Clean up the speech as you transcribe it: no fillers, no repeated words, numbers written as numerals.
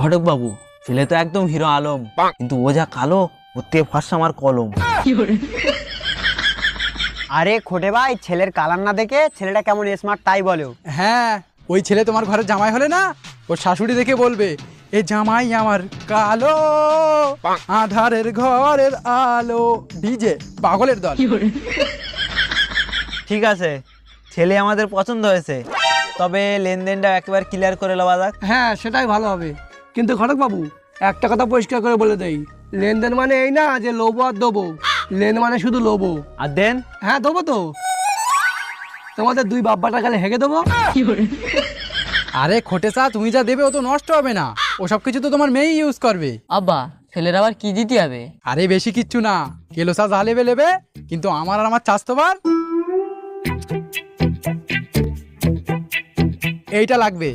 ঘটক বাবু, ছেলে তো একদম হিরো আলম, কিন্তু ও যা কালো, ওর থেকে ফর্সা আমার কলম। আরে খোটে ভাই, ছেলের কালার না দেখে ছেলেটা কেমন স্মার্ট তাই বলো। হ্যাঁ, ওই ছেলে তোমার ঘরের জামাই হলে না, ওর শাশুড়ি দেখে বলবে এ জামাই আমার কালো, আধারের ঘরের আলো। ডিজে পাগলের দল। ঠিক আছে, ছেলে আমাদের পছন্দ হয়েছে, তবে লেনদেনটা একেবারে ক্লিয়ার করে লওয়া যাক। হ্যাঁ, সেটাই ভালো হবে। কিন্তু ঘটক বাবু, একটা কথা পরিষ্কার করে বলে দেই, লেনদেন মানে এই না যে লোবো আর দেবো। লেন মানে শুধু লোবো। আর দেন? হ্যাঁ, দেবো তো। তোমাদের দুই বাব্বাটা গেলে হেগে দেবো। আরে খোটে চা, তুমি যা দেবে ও তো নষ্ট হবে না, ও সব কিছু তো তোমার মেয়েই ইউজ করবে। আব্বা, ছেলের আবার কি দিতে হবে? আরে বেশি কিচ্ছু না, কেলো চা যা লেবে লেবে, কিন্তু আমার আর আমার চাস্তবার এইটা লাগবে।